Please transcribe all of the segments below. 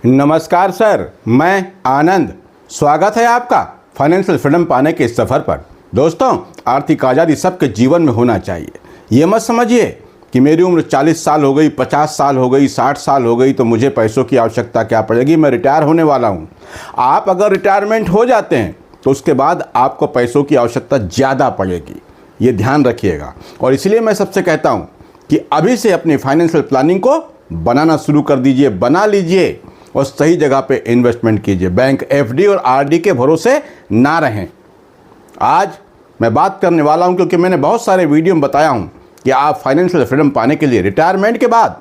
नमस्कार सर, मैं आनंद। स्वागत है आपका फाइनेंशियल फ्रीडम पाने के इस सफ़र पर। दोस्तों, आर्थिक आज़ादी सबके जीवन में होना चाहिए। ये मत समझिए कि मेरी उम्र 40 साल हो गई, 50 साल हो गई, 60 साल हो गई तो मुझे पैसों की आवश्यकता क्या पड़ेगी, मैं रिटायर होने वाला हूँ। आप अगर रिटायरमेंट हो जाते हैं तो उसके बाद आपको पैसों की आवश्यकता ज़्यादा पड़ेगी, ये ध्यान रखिएगा। और इसलिए मैं सबसे कहता हूँ कि अभी से अपनी फाइनेंशियल प्लानिंग को बनाना शुरू कर दीजिए, बना लीजिए और सही जगह पे इन्वेस्टमेंट कीजिए। बैंक एफडी और आरडी के भरोसे ना रहें। आज मैं बात करने वाला हूं क्योंकि मैंने बहुत सारे वीडियो में बताया हूं कि आप फाइनेंशियल फ्रीडम पाने के लिए, रिटायरमेंट के बाद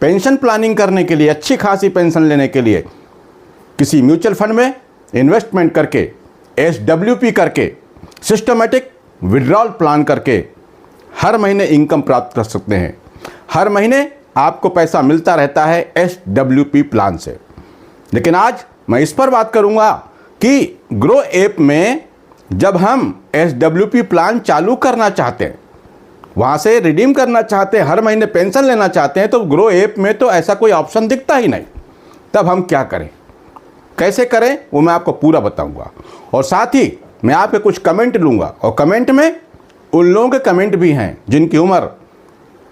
पेंशन प्लानिंग करने के लिए, अच्छी खासी पेंशन लेने के लिए किसी म्यूचुअल फंड में इन्वेस्टमेंट करके, SWP करके, सिस्टमेटिक विड्रॉल प्लान करके हर महीने इनकम प्राप्त कर सकते हैं। हर महीने आपको पैसा मिलता रहता है SWP प्लान से। लेकिन आज मैं इस पर बात करूंगा कि ग्रो ऐप में जब हम SWP प्लान चालू करना चाहते हैं, वहाँ से रिडीम करना चाहते हैं, हर महीने पेंशन लेना चाहते हैं, तो ग्रो ऐप में तो ऐसा कोई ऑप्शन दिखता ही नहीं। तब हम क्या करें, कैसे करें, वो मैं आपको पूरा बताऊंगा। और साथ ही मैं आपके कुछ कमेंट लूँगा और कमेंट में उन लोगों के कमेंट भी हैं जिनकी उम्र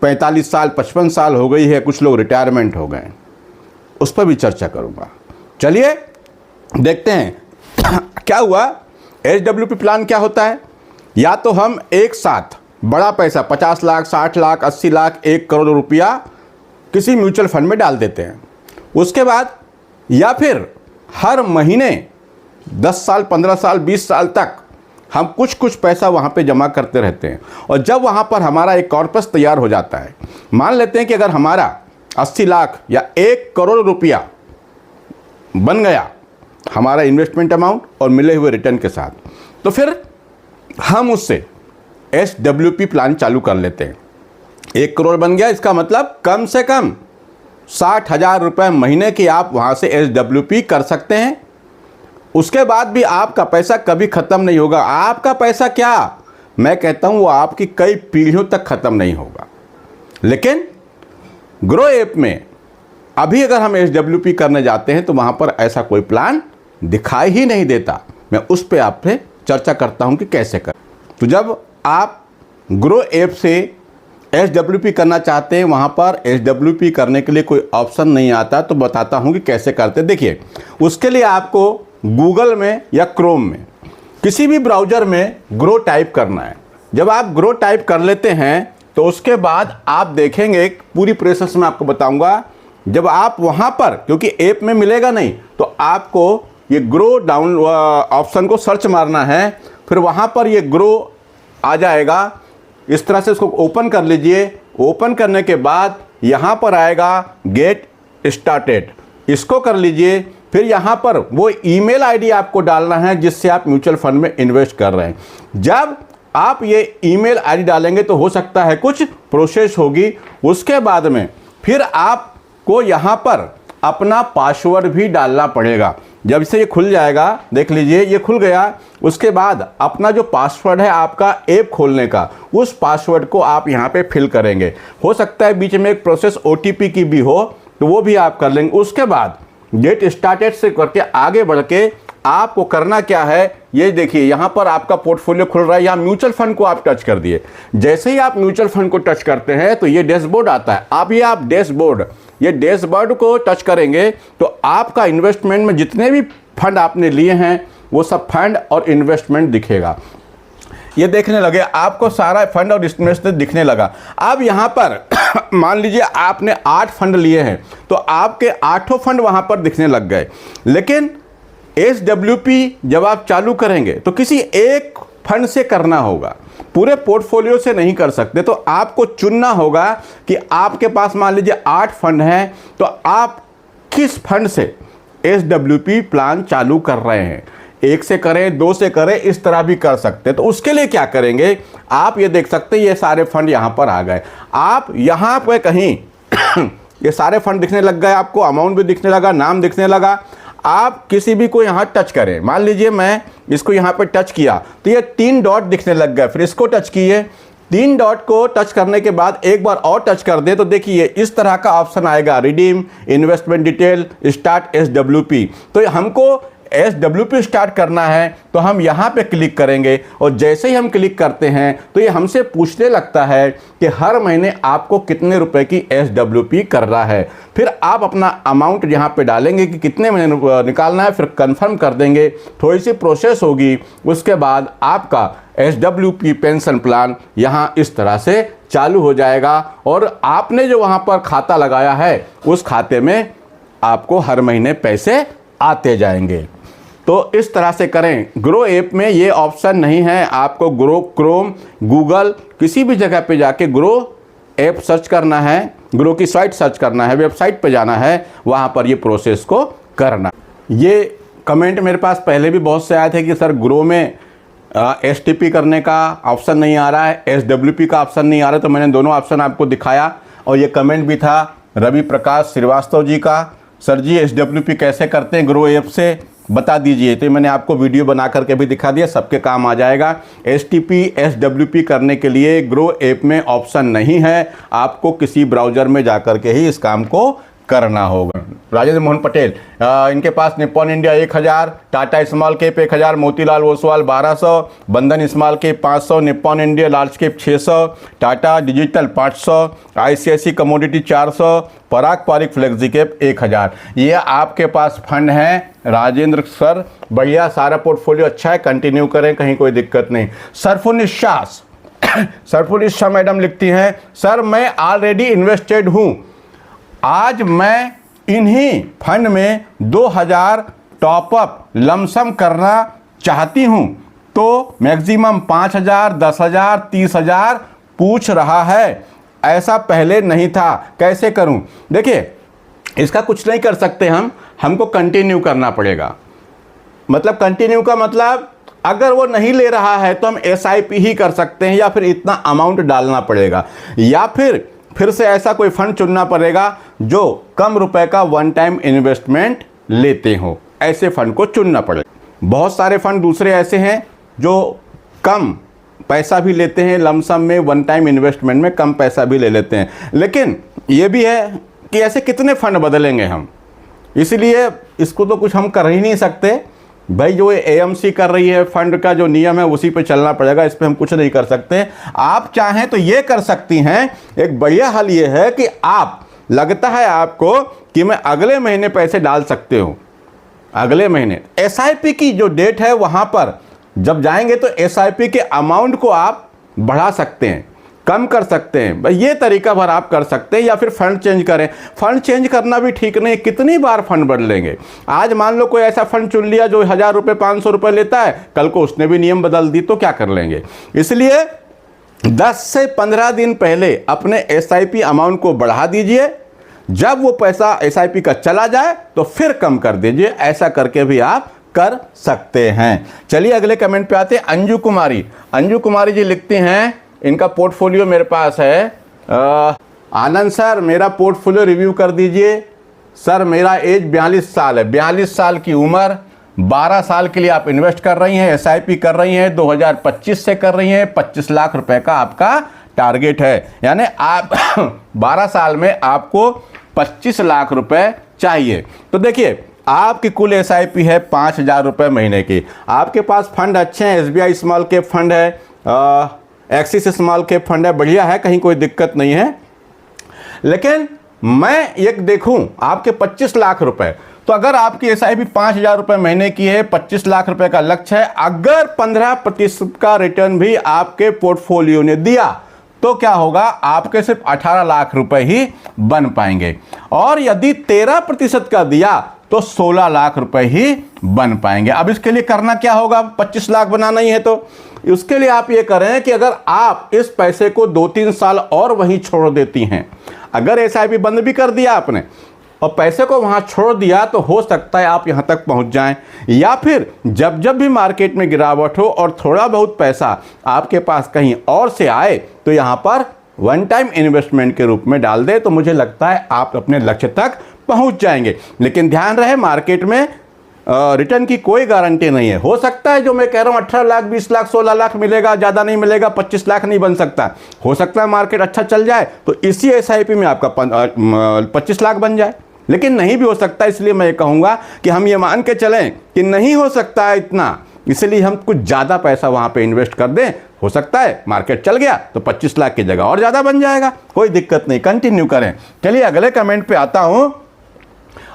45 साल 55 साल हो गई है, कुछ लोग रिटायरमेंट हो गए, उस पर भी चर्चा करूंगा। चलिए देखते हैं क्या हुआ। SWP प्लान क्या होता है? या तो हम एक साथ बड़ा पैसा 50 लाख, 60 लाख, 80 लाख, 1 करोड़ रुपया किसी म्यूचुअल फंड में डाल देते हैं। उसके बाद या फिर हर महीने 10 साल, 15 साल, 20 साल तक हम कुछ कुछ पैसा वहाँ पे जमा करते रहते हैं। और जब वहाँ पर हमारा एक कॉर्पस तैयार हो जाता है, मान लेते हैं कि अगर हमारा 80 लाख या 1 करोड़ रुपया बन गया हमारा इन्वेस्टमेंट अमाउंट और मिले हुए रिटर्न के साथ, तो फिर हम उससे SWP प्लान चालू कर लेते हैं। 1 करोड़ बन गया, इसका मतलब कम से कम 60,000 रुपये महीने की आप वहाँ से SWP कर सकते हैं। उसके बाद भी आपका पैसा कभी ख़त्म नहीं होगा। आपका पैसा क्या, मैं कहता हूँ वो आपकी कई पीढ़ियों तक ख़त्म नहीं होगा। लेकिन ग्रो ऐप में अभी अगर हम SWP करने जाते हैं तो वहाँ पर ऐसा कोई प्लान दिखाई ही नहीं देता। मैं उस पर आपसे चर्चा करता हूँ कि कैसे करें। तो जब आप ग्रो ऐप से SWP करना चाहते हैं, वहाँ पर SWP करने के लिए कोई ऑप्शन नहीं आता, तो बताता हूँ कि कैसे करते। देखिए, उसके लिए आपको गूगल में या क्रोम में किसी भी ब्राउज़र में ग्रो टाइप करना है। जब आप ग्रो टाइप कर लेते हैं तो उसके बाद आप देखेंगे, एक पूरी प्रोसेस में आपको बताऊंगा। जब आप वहाँ पर, क्योंकि ऐप में मिलेगा नहीं, तो आपको ये ग्रो डाउन ऑप्शन को सर्च मारना है। फिर वहाँ पर ये ग्रो आ जाएगा। इस तरह से इसको ओपन कर लीजिए। ओपन करने के बाद यहाँ पर आएगा गेट स्टार्टेड, इसको कर लीजिए। फिर यहाँ पर वो ईमेल आईडी आपको डालना है जिससे आप म्यूचुअल फंड में इन्वेस्ट कर रहे हैं। जब आप ये ईमेल आईडी डालेंगे तो हो सकता है कुछ प्रोसेस होगी। उसके बाद में फिर आपको यहाँ पर अपना पासवर्ड भी डालना पड़ेगा। जब से ये खुल जाएगा, देख लीजिए ये खुल गया। उसके बाद अपना जो पासवर्ड है आपका ऐप खोलने का, उस पासवर्ड को आप यहाँ पे फिल करेंगे। हो सकता है बीच में एक प्रोसेस OTP की भी हो, तो वो भी आप कर लेंगे। उसके बाद गेट स्टार्टेड से करके आगे बढ़ के आपको करना क्या है, ये देखिए यहाँ पर आपका पोर्टफोलियो खुल रहा है। यहाँ म्यूचुअल फंड को आप टच कर दिए। जैसे ही आप म्यूचुअल फंड को टच करते हैं तो ये डैशबोर्ड आता है। आप डैशबोर्ड को टच करेंगे तो आपका इन्वेस्टमेंट में जितने भी फंड आपने लिए हैं वो सब फंड और इन्वेस्टमेंट दिखेगा। ये देखने लगे, आपको सारा फंड और इन्वेस्टमेंट दिखने लगा। अब यहाँ पर मान लीजिए आपने 8 फंड लिए हैं तो आपके 8 फंड वहाँ पर दिखने लग गए। लेकिन SWP जब आप चालू करेंगे तो किसी एक फंड से करना होगा, पूरे पोर्टफोलियो से नहीं कर सकते। तो आपको चुनना होगा कि आपके पास मान लीजिए 8 फंड हैं, तो आप किस फंड से SWP प्लान चालू कर रहे हैं। 1 से करें, 2 से करें, इस तरह भी कर सकते हैं। तो उसके लिए क्या करेंगे, आप ये देख सकते हैं ये सारे फंड यहाँ पर आ गए। आप यहाँ पर कहीं ये सारे फंड दिखने लग गए, आपको अमाउंट भी दिखने लगा, नाम दिखने लगा। आप किसी भी को यहाँ टच करें, मान लीजिए मैं इसको यहाँ पे टच किया तो ये 3 डॉट दिखने लग गए। फिर इसको टच किए 3 डॉट को टच करने के बाद एक बार और टच कर दे तो देखिए इस तरह का ऑप्शन आएगा, redeem, investment detail, start SWP। तो हमको SWP स्टार्ट करना है तो हम यहाँ पे क्लिक करेंगे और जैसे ही हम क्लिक करते हैं तो ये हमसे पूछने लगता है कि हर महीने आपको कितने रुपए की SWP कर रहा है। फिर आप अपना अमाउंट यहाँ पे डालेंगे कि कितने महीने निकालना है, फिर कंफर्म कर देंगे। थोड़ी सी प्रोसेस होगी, उसके बाद आपका SWP पेंशन प्लान यहाँ इस तरह से चालू हो जाएगा और आपने जो वहाँ पर खाता लगाया है उस खाते में आपको हर महीने पैसे आते जाएंगे। तो इस तरह से करें। ग्रो ऐप में ये ऑप्शन नहीं है, आपको ग्रो क्रोम, गूगल किसी भी जगह पे जाके ग्रो ऐप सर्च करना है, ग्रो की साइट सर्च करना है, वेबसाइट पे जाना है, वहाँ पर ये प्रोसेस को करना। ये कमेंट मेरे पास पहले भी बहुत से आए थे कि सर ग्रो में STP करने का ऑप्शन नहीं आ रहा है, SWP का ऑप्शन नहीं आ रहा है। तो मैंने दोनों ऑप्शन आपको दिखाया और ये कमेंट भी था रवि प्रकाश श्रीवास्तव जी का, सर जी SWP कैसे करते हैं ग्रो ऐप से बता दीजिए। तो मैंने आपको वीडियो बना करके भी दिखा दिया, सबके काम आ जाएगा। STP SWP करने के लिए ग्रो ऐप में ऑप्शन नहीं है, आपको किसी ब्राउज़र में जा कर के ही इस काम को करना होगा। राजेंद्र मोहन पटेल, इनके पास Nippon India 1000, Tata small cap 1000, Motilal Oswal 1200, Bandhan small cap 500, Nippon India large cap 600, Tata digital 500, ICICI commodity 400, Parag Parikh flexi cap 1000। ये आपके पास फंड है राजेंद्र सर, बढ़िया, सारा पोर्टफोलियो अच्छा है, कंटिन्यू करें, कहीं कोई दिक्कत नहीं। सरफुनिशास सरफुनिशा मैडम लिखती हैं, सर मैं ऑलरेडी इन्वेस्टेड हूँ, आज मैं इन्हीं फंड में 2000 टॉपअप लमसम करना चाहती हूं, तो मैक्सिमम 5000, 10,000, 30,000 पूछ रहा है, ऐसा पहले नहीं था, कैसे करूं? देखिए इसका कुछ नहीं कर सकते हमको कंटिन्यू करना पड़ेगा। मतलब कंटिन्यू का मतलब अगर वो नहीं ले रहा है तो हम SIP ही कर सकते हैं, या फिर इतना अमाउंट डालना पड़ेगा, या फिर से ऐसा कोई फंड चुनना पड़ेगा जो कम रुपए का वन टाइम इन्वेस्टमेंट लेते हो, ऐसे फंड को चुनना पड़ेगा। बहुत सारे फंड दूसरे ऐसे हैं जो कम पैसा भी लेते हैं, लमसम में वन टाइम इन्वेस्टमेंट में कम पैसा भी ले लेते हैं। लेकिन ये भी है कि ऐसे कितने फंड बदलेंगे हम, इसलिए इसको तो कुछ हम कर ही नहीं सकते भाई। जो AMC कर रही है फंड का जो नियम है उसी पे चलना पड़ेगा, इस पे हम कुछ नहीं कर सकते। आप चाहें तो ये कर सकती हैं, एक बढ़िया हल ये है कि आप, लगता है आपको कि मैं अगले महीने पैसे डाल सकते हो, अगले महीने SIP की जो डेट है वहाँ पर जब जाएंगे तो SIP के अमाउंट को आप बढ़ा सकते हैं, कम कर सकते हैं भाई, ये तरीका भर आप कर सकते हैं। या फिर फंड चेंज करें, फंड चेंज करना भी ठीक नहीं, कितनी बार फंड बदलेंगे। आज मान लो कोई ऐसा फंड चुन लिया जो 1000 रुपये 500 रुपये लेता है, कल को उसने भी नियम बदल दी तो क्या कर लेंगे। इसलिए 10 से 15 दिन पहले अपने SIP अमाउंट को बढ़ा दीजिए, जब वो पैसा SIP का चला जाए तो फिर कम कर दीजिए, ऐसा करके भी आप कर सकते हैं। चलिए अगले कमेंट पे आते हैं। अंजू कुमारी जी लिखती हैं, इनका पोर्टफोलियो मेरे पास है। आनंद सर मेरा पोर्टफोलियो रिव्यू कर दीजिए। सर मेरा एज 42 साल है, 42 साल की उम्र, 12 साल के लिए आप इन्वेस्ट कर रही हैं, SIP कर रही हैं, 2025 से कर रही हैं, 25 लाख रुपए का आपका टारगेट है, यानी आप 12 साल में आपको 25 लाख रुपए चाहिए। तो देखिए आपकी कुल SIP है 5,000 रुपये महीने की। आपके पास फंड अच्छे हैं, SBI स्मॉल कैप फंड है, एक्सिस स्मॉल कैप फंड है, बढ़िया है, कहीं कोई दिक्कत नहीं है। लेकिन मैं एक देखूं आपके 25 लाख रुपए, तो अगर आपकी SIP 5,000 रुपये महीने की है, 25 लाख रुपए का लक्ष्य है, अगर 15% का रिटर्न भी आपके पोर्टफोलियो ने दिया तो क्या होगा, आपके सिर्फ 18 लाख रुपए ही बन पाएंगे, और यदि 13% का दिया तो 16 लाख रुपए ही बन पाएंगे। अब इसके लिए करना क्या होगा, 25 लाख बनाना ही है, तो उसके लिए आप ये करें कि अगर आप इस पैसे को 2-3 साल और वहीं छोड़ देती हैं, अगर SIP बंद भी कर दिया आपने और पैसे को वहां छोड़ दिया, तो हो सकता है आप यहां तक पहुंच जाएं। या फिर जब जब भी मार्केट में गिरावट हो और थोड़ा बहुत पैसा आपके पास कहीं और से आए, तो यहां पर वन टाइम इन्वेस्टमेंट के रूप में डाल दे, तो मुझे लगता है आप अपने लक्ष्य तक पहुंच जाएंगे। लेकिन ध्यान रहे, मार्केट में रिटर्न की कोई गारंटी नहीं है। हो सकता है जो मैं कह रहा हूँ 18 लाख 20 लाख 16 लाख मिलेगा, ज़्यादा नहीं मिलेगा, 25 लाख नहीं बन सकता। हो सकता है मार्केट अच्छा चल जाए तो इसी SIP में आपका 25 लाख बन जाए, लेकिन नहीं भी हो सकता। इसलिए मैं कहूँगा कि हम ये मान के चलें कि नहीं हो सकता है इतना, इसलिए हम कुछ ज़्यादा पैसा वहाँ पे इन्वेस्ट कर दें। हो सकता है मार्केट चल गया तो 25 लाख की जगह और ज़्यादा बन जाएगा, कोई दिक्कत नहीं, कंटिन्यू करें। चलिए अगले कमेंट पे आता हूँ।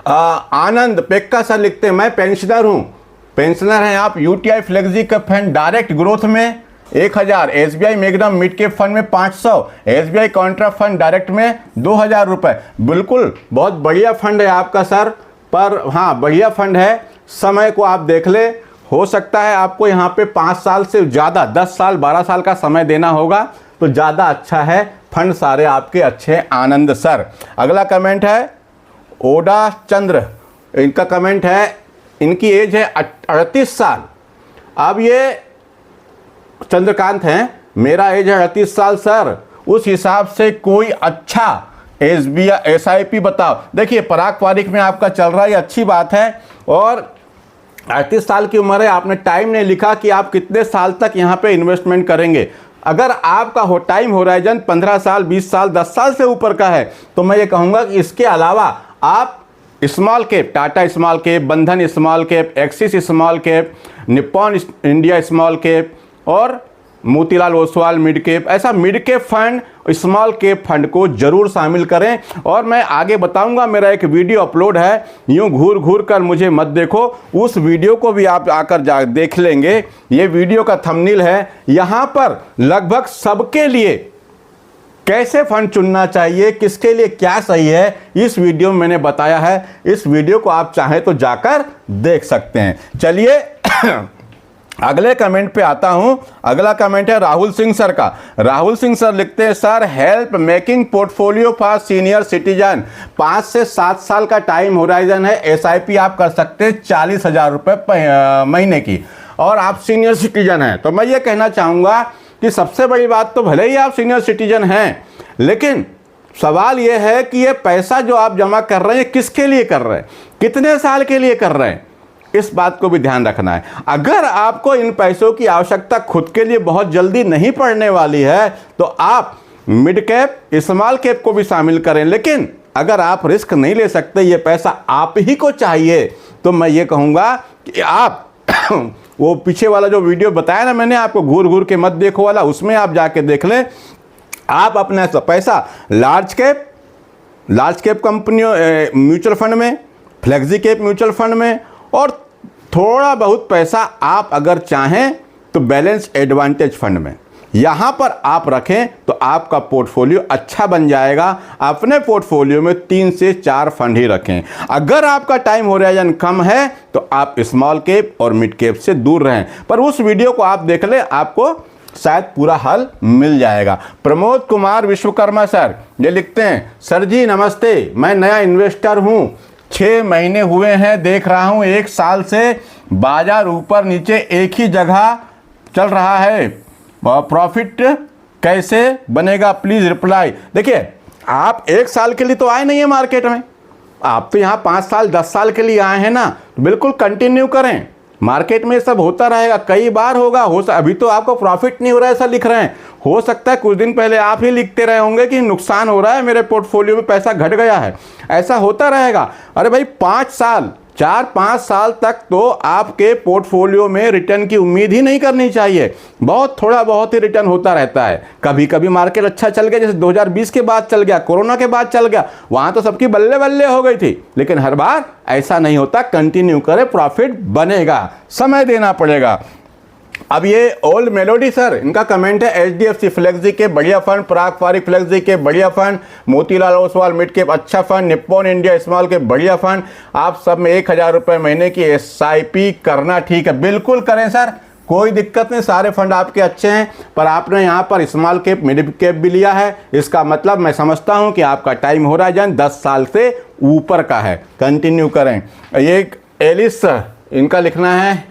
आनंद पेक्का सर लिखते हैं, मैं पेंशनर हूँ। पेंशनर हैं आप, UTI flexi cap fund direct growth में 1000, SBI magnum mid cap fund में 500, SBI कॉन्ट्रा फंड डायरेक्ट में 2000 रुपये। बिल्कुल बहुत बढ़िया फंड है आपका सर, पर हाँ बढ़िया फंड है, समय को आप देख ले। हो सकता है आपको यहाँ पे 5 साल से ज़्यादा 10 साल 12 साल का समय देना होगा, तो ज़्यादा अच्छा है। फंड सारे आपके अच्छे हैं आनंद सर। अगला कमेंट है ओडा चंद्र, इनका कमेंट है, इनकी एज है 38 साल। अब ये चंद्रकांत हैं, मेरा एज है 38 साल सर, उस हिसाब से कोई अच्छा SBI SIP बताओ। देखिए पराग पारिक में आपका चल रहा है, ये अच्छी बात है, और 38 साल की उम्र है, आपने टाइम नहीं लिखा कि आप कितने साल तक यहाँ पे इन्वेस्टमेंट करेंगे। अगर आपका टाइम होराइजन 15 साल 20 साल 10 साल से ऊपर का है तो मैं ये कहूँगा कि इसके अलावा आप small cap, Tata small cap, Bandhan small cap, Axis small cap, Nippon India small cap और मोतीलाल ओसवाल मिड कैप, ऐसा mid cap fund, small cap fund को जरूर शामिल करें। और मैं आगे बताऊंगा, मेरा एक वीडियो अपलोड है, यूं घूर घूर कर मुझे मत देखो, उस वीडियो को भी आप आकर जा देख लेंगे। ये वीडियो का थंबनेल है, यहाँ पर लगभग सबके लिए कैसे फंड चुनना चाहिए, किसके लिए क्या सही है, इस वीडियो में मैंने बताया है। इस वीडियो को आप चाहें तो जाकर देख सकते हैं। चलिए अगले कमेंट पे आता हूं। अगला कमेंट है राहुल सिंह सर का। राहुल सिंह सर लिखते हैं, sir help making portfolio for senior citizen, 5 से 7 साल का टाइम होराइजन है, SIP आप कर सकते हैं 40,000 रुपये महीने की, और आप सीनियर सिटीजन हैं। तो मैं ये कहना चाहूँगा कि सबसे बड़ी बात तो भले ही आप सीनियर सिटीजन हैं, लेकिन सवाल ये है कि ये पैसा जो आप जमा कर रहे हैं किसके लिए कर रहे हैं, कितने साल के लिए कर रहे हैं, इस बात को भी ध्यान रखना है। अगर आपको इन पैसों की आवश्यकता खुद के लिए बहुत जल्दी नहीं पड़ने वाली है तो आप मिड कैप स्मॉल कैप को भी शामिल करें, लेकिन अगर आप रिस्क नहीं ले सकते, ये पैसा आप ही को चाहिए, तो मैं ये कहूँगा कि आप वो पीछे वाला जो वीडियो बताया ना मैंने आपको, घूर घूर के मत देखो वाला, उसमें आप जाके देख लें। आप अपना पैसा लार्ज कैप कंपनियों म्यूचुअल फंड में, फ्लेक्सी कैप म्यूचुअल फंड में, और थोड़ा बहुत पैसा आप अगर चाहें तो बैलेंस एडवांटेज फंड में, यहाँ पर आप रखें तो आपका पोर्टफोलियो अच्छा बन जाएगा। अपने पोर्टफोलियो में 3 से 4 फंड ही रखें। अगर आपका टाइम होराइजन कम है तो आप स्मॉल कैप और मिड कैप से दूर रहें। पर उस वीडियो को आप देख लें, आपको शायद पूरा हल मिल जाएगा। प्रमोद कुमार विश्वकर्मा सर ये लिखते हैं, सर जी नमस्ते, मैं नया इन्वेस्टर हूँ, 6 महीने हुए हैं, देख रहा हूँ 1 साल से बाजार ऊपर नीचे एक ही जगह चल रहा है, प्रॉफिट कैसे बनेगा, प्लीज़ रिप्लाई। देखिए आप 1 साल के लिए तो आए नहीं है मार्केट में, आप तो यहाँ 5 साल 10 साल के लिए आए हैं ना, तो बिल्कुल कंटिन्यू करें। मार्केट में सब होता रहेगा, कई बार होगा, अभी तो आपको प्रॉफिट नहीं हो रहा है ऐसा लिख रहे हैं, हो सकता है कुछ दिन पहले आप ही लिखते रहे होंगे कि नुकसान हो रहा है, मेरे पोर्टफोलियो में पैसा घट गया है, ऐसा होता रहेगा। अरे भाई 5 साल 4-5 साल तक तो आपके पोर्टफोलियो में रिटर्न की उम्मीद ही नहीं करनी चाहिए, बहुत थोड़ा बहुत ही रिटर्न होता रहता है। कभी कभी मार्केट अच्छा चल गया, जैसे 2020 के बाद चल गया, कोरोना के बाद चल गया, वहाँ तो सबकी बल्ले बल्ले हो गई थी, लेकिन हर बार ऐसा नहीं होता। कंटिन्यू करें, प्रॉफिट बनेगा, समय देना पड़ेगा। अब ये ओल्ड मेलोडी सर, इनका कमेंट है, HDFC फ्लेक्सी के बढ़िया फंड, पराग पारिक फ्लेक्सी के बढ़िया fund, Motilal Oswal mid cap अच्छा फंड, निप्पॉन इंडिया स्मॉल के बढ़िया फंड, आप सब में 1000 रुपये महीने की SIP करना ठीक है। बिल्कुल करें सर, कोई दिक्कत नहीं, सारे फंड आपके अच्छे हैं, पर आपने यहाँ पर स्मॉल कैप मिड कैप भी लिया है, इसका मतलब मैं समझता हूँ कि आपका टाइम होराइजन 10 साल से ऊपर का है। कंटिन्यू करें। ये एलिस इनका लिखना है,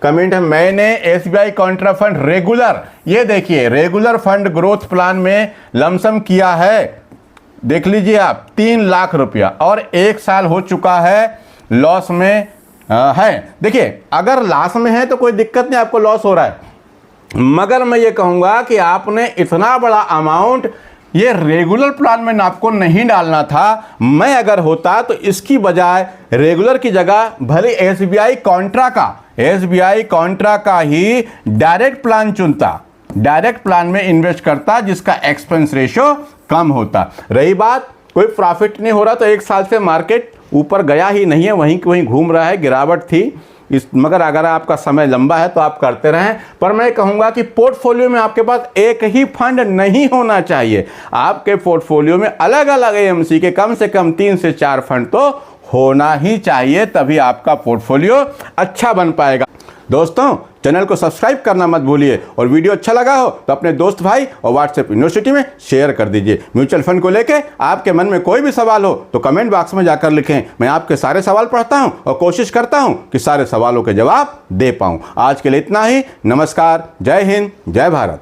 कमेंट है, मैंने SBI कॉन्ट्रा फंड रेगुलर, ये देखिए रेगुलर फंड ग्रोथ प्लान में लमसम किया है, देख लीजिए आप 3 लाख रुपया, और 1 साल हो चुका है लॉस में, है। देखिए, अगर लॉस में है तो कोई दिक्कत नहीं, आपको लॉस हो रहा है, मगर मैं ये कहूँगा कि आपने इतना बड़ा अमाउंट ये रेगुलर प्लान में आपको नहीं डालना था। मैं अगर होता तो इसकी बजाय रेगुलर की जगह भले एसबीआई कॉन्ट्रा का ही डायरेक्ट प्लान चुनता, डायरेक्ट प्लान में इन्वेस्ट करता जिसका एक्सपेंस रेशो कम होता। रही बात कोई प्रॉफिट नहीं हो रहा तो एक साल से मार्केट ऊपर गया ही नहीं है, वहीं घूम रहा है, गिरावट थी मगर अगर आपका समय लंबा है तो आप करते रहें। पर मैं कहूँगा कि पोर्टफोलियो में आपके पास एक ही फंड नहीं होना चाहिए, आपके पोर्टफोलियो में अलग अलग एएमसी के कम से कम 3 से 4 फंड तो होना ही चाहिए, तभी आपका पोर्टफोलियो अच्छा बन पाएगा। दोस्तों, चैनल को सब्सक्राइब करना मत भूलिए और वीडियो अच्छा लगा हो तो अपने दोस्त भाई और व्हाट्सएप यूनिवर्सिटी में शेयर कर दीजिए। म्यूचुअल फंड को लेके आपके मन में कोई भी सवाल हो तो कमेंट बॉक्स में जाकर लिखें, मैं आपके सारे सवाल पढ़ता हूं और कोशिश करता हूं कि सारे सवालों के जवाब दे पाऊं। आज के लिए इतना ही, नमस्कार, जय हिंद, जय भारत।